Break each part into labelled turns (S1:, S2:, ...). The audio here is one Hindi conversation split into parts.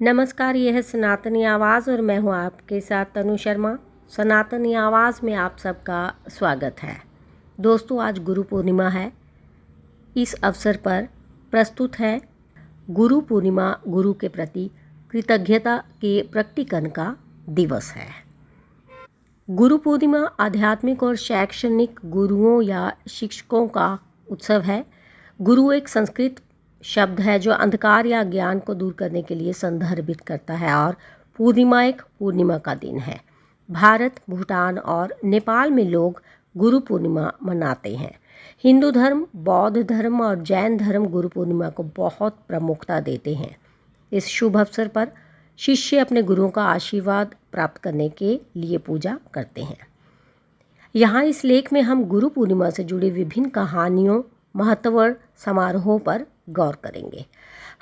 S1: नमस्कार, यह है सनातनी आवाज़ और मैं हूँ आपके साथ तनु शर्मा। सनातनी आवाज़ में आप सबका स्वागत है। दोस्तों, आज गुरु पूर्णिमा है। इस अवसर पर प्रस्तुत है गुरु पूर्णिमा। गुरु के प्रति कृतज्ञता के प्रकटीकरण का दिवस है। गुरु पूर्णिमा आध्यात्मिक और शैक्षणिक गुरुओं या शिक्षकों का उत्सव है। गुरु एक संस्कृत शब्द है जो अंधकार या ज्ञान को दूर करने के लिए संदर्भित करता है और पूर्णिमा एक पूर्णिमा का दिन है। भारत, भूटान और नेपाल में लोग गुरु पूर्णिमा मनाते हैं। हिंदू धर्म, बौद्ध धर्म और जैन धर्म गुरु पूर्णिमा को बहुत प्रमुखता देते हैं। इस शुभ अवसर पर शिष्य अपने गुरुओं का आशीर्वाद प्राप्त करने के लिए पूजा करते हैं। यहाँ इस लेख में हम गुरु पूर्णिमा से जुड़ी विभिन्न कहानियों, महत्वपूर्ण समारोहों पर गौर करेंगे।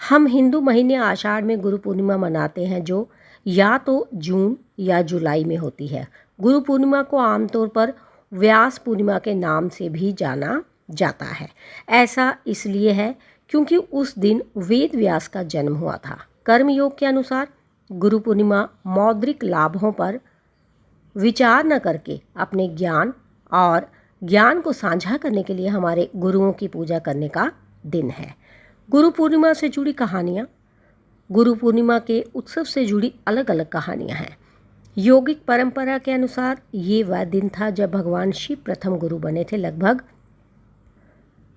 S1: हम हिंदू महीने आषाढ़ में गुरु पूर्णिमा मनाते हैं जो या तो जून या जुलाई में होती है। गुरु पूर्णिमा को आमतौर पर व्यास पूर्णिमा के नाम से भी जाना जाता है। ऐसा इसलिए है क्योंकि उस दिन वेद व्यास का जन्म हुआ था। कर्मयोग के अनुसार गुरु पूर्णिमा मौद्रिक लाभों पर विचार न करके अपने ज्ञान को साझा करने के लिए हमारे गुरुओं की पूजा करने का दिन है। गुरु पूर्णिमा से जुड़ी कहानियाँ। गुरु पूर्णिमा के उत्सव से जुड़ी अलग अलग कहानियाँ हैं। योगिक परंपरा के अनुसार ये वह दिन था जब भगवान शिव प्रथम गुरु बने थे। लगभग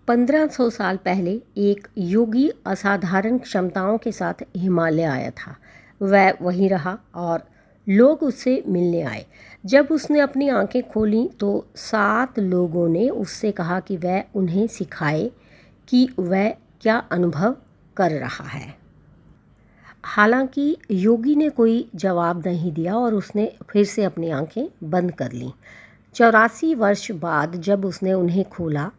S1: 1500 साल पहले एक योगी असाधारण क्षमताओं के साथ हिमालय आया था। वह वहीं रहा और लोग उससे मिलने आए। जब उसने अपनी आंखें खोलीं तो 7 लोगों ने उससे कहा कि वह उन्हें सिखाए कि वह क्या अनुभव कर रहा है। हालांकि योगी ने कोई जवाब नहीं दिया और उसने फिर से अपनी आंखें बंद कर लीं। 84 वर्ष बाद जब उसने उन्हें खोला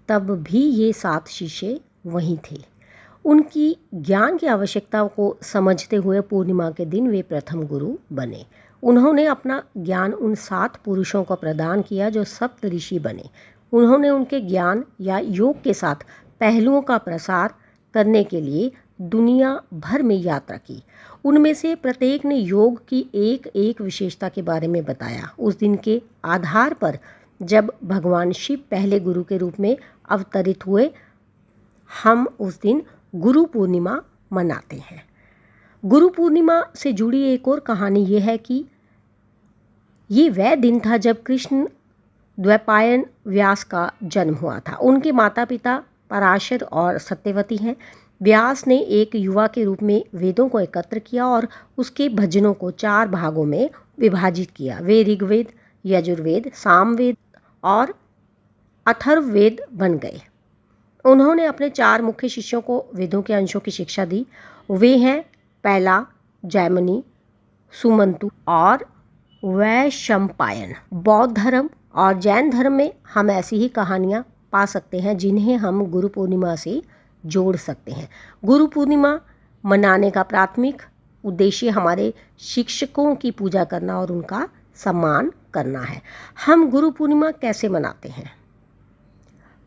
S1: तब भी ये 7 शिष्य वहीं थे। उनकी ज्ञान की आवश्यकता को समझते हुए पूर्णिमा के दिन वे प्रथम गुरु बने। उन्होंने अपना ज्ञान उन 7 पुरुषों को प्रदान किया जो सप्त ऋषि बने। उन्होंने उनके ज्ञान या योग के साथ पहलुओं का प्रसार करने के लिए दुनिया भर में यात्रा की। उनमें से प्रत्येक ने योग की एक एक विशेषता के बारे में बताया। उस दिन के आधार पर जब भगवान शिव पहले गुरु के रूप में अवतरित हुए, हम उस दिन गुरु पूर्णिमा मनाते हैं। गुरु पूर्णिमा से जुड़ी एक और कहानी ये है कि ये वह दिन था जब कृष्ण द्वैपायन व्यास का जन्म हुआ था। उनके माता पिता पराशर और सत्यवती हैं। व्यास ने एक युवा के रूप में वेदों को एकत्र किया और उसके भजनों को 4 भागों में विभाजित किया। वे ऋग्वेद, यजुर्वेद, सामवेद और अथर्ववेद बन गए। उन्होंने अपने 4 मुख्य शिष्यों को वेदों के अंशों की शिक्षा दी। वे हैं पहला जैमिनी, सुमंतु और वैशंपायन। बौद्ध धर्म और जैन धर्म में हम ऐसी ही कहानियाँ पा सकते हैं जिन्हें हम गुरु पूर्णिमा से जोड़ सकते हैं। गुरु पूर्णिमा मनाने का प्राथमिक उद्देश्य हमारे शिक्षकों की पूजा करना और उनका सम्मान करना है। हम गुरु पूर्णिमा कैसे मनाते हैं?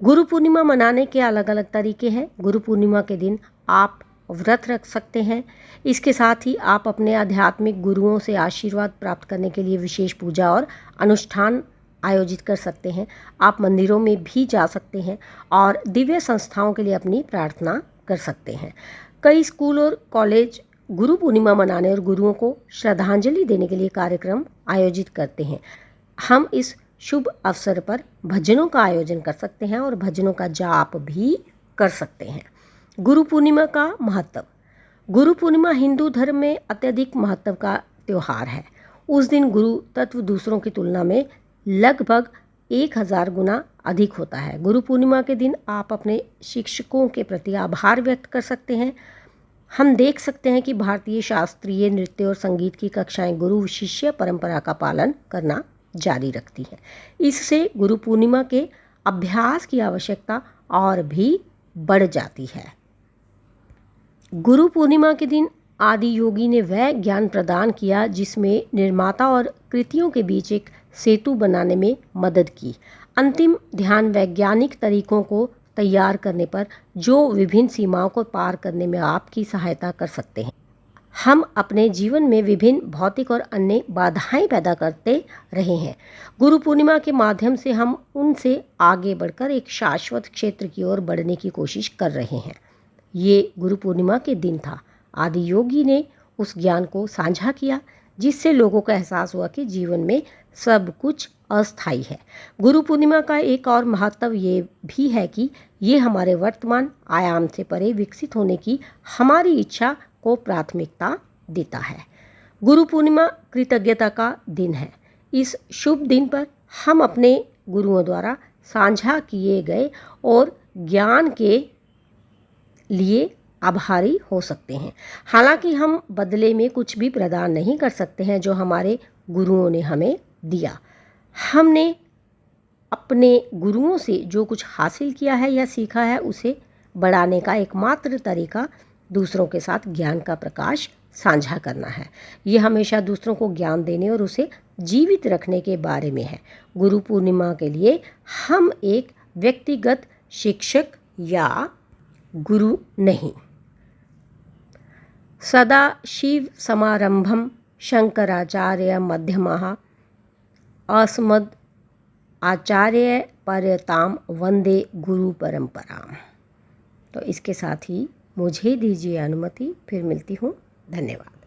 S1: गुरु पूर्णिमा मनाने के अलग अलग तरीके हैं। गुरु पूर्णिमा के दिन आप व्रत रख सकते हैं। इसके साथ ही आप अपने आध्यात्मिक गुरुओं से आशीर्वाद प्राप्त करने के लिए विशेष पूजा और अनुष्ठान आयोजित कर सकते हैं। आप मंदिरों में भी जा सकते हैं और दिव्य संस्थाओं के लिए अपनी प्रार्थना कर सकते हैं। कई स्कूल और कॉलेज गुरु पूर्णिमा मनाने और गुरुओं को श्रद्धांजलि देने के लिए कार्यक्रम आयोजित करते हैं। हम इस शुभ अवसर पर भजनों का आयोजन कर सकते हैं और भजनों का जाप भी कर सकते हैं। गुरु पूर्णिमा का महत्व। गुरु पूर्णिमा हिंदू धर्म में अत्यधिक महत्व का त्यौहार है। उस दिन गुरु तत्व दूसरों की तुलना में लगभग 1000 गुना अधिक होता है। गुरु पूर्णिमा के दिन आप अपने शिक्षकों के प्रति आभार व्यक्त कर सकते हैं। हम देख सकते हैं कि भारतीय शास्त्रीय नृत्य और संगीत की कक्षाएं गुरु शिष्य परंपरा का पालन करना जारी रखती हैं। इससे गुरु पूर्णिमा के अभ्यास की आवश्यकता और भी बढ़ जाती है। गुरु पूर्णिमा के दिन आदि योगी ने वह ज्ञान प्रदान किया जिसमें निर्माता और कृतियों के बीच एक सेतु बनाने में मदद की। अंतिम ध्यान वैज्ञानिक तरीकों को तैयार करने पर जो विभिन्न सीमाओं को पार करने में आपकी सहायता कर सकते हैं। हम अपने जीवन में विभिन्न भौतिक और अन्य बाधाएं पैदा करते रहे हैं। गुरु पूर्णिमा के माध्यम से हम उनसे आगे बढ़कर एक शाश्वत क्षेत्र की ओर बढ़ने की कोशिश कर रहे हैं। ये गुरु पूर्णिमा के दिन था। आदि योगी ने उस ज्ञान को साझा किया जिससे लोगों को एहसास हुआ कि जीवन में सब कुछ अस्थायी है। गुरु पूर्णिमा का एक और महत्व ये भी है कि ये हमारे वर्तमान आयाम से परे विकसित होने की हमारी इच्छा को प्राथमिकता देता है। गुरु पूर्णिमा कृतज्ञता का दिन है। इस शुभ दिन पर हम अपने गुरुओं द्वारा साझा किए गए और ज्ञान के लिए आभारी हो सकते हैं। हालांकि हम बदले में कुछ भी प्रदान नहीं कर सकते हैं जो हमारे गुरुओं ने हमें दिया। हमने अपने गुरुओं से जो कुछ हासिल किया है या सीखा है उसे बढ़ाने का एकमात्र तरीका दूसरों के साथ ज्ञान का प्रकाश साझा करना है। ये हमेशा दूसरों को ज्ञान देने और उसे जीवित रखने के बारे में है। गुरु पूर्णिमा के लिए हम एक व्यक्तिगत शिक्षक या गुरु नहीं। सदा शिव समारंभम शंकराचार्य मध्यमः अस्मद् आचार्य पर्यताम वंदे गुरु परंपराम। तो इसके साथ ही मुझे दीजिए अनुमति, फिर मिलती हूँ। धन्यवाद।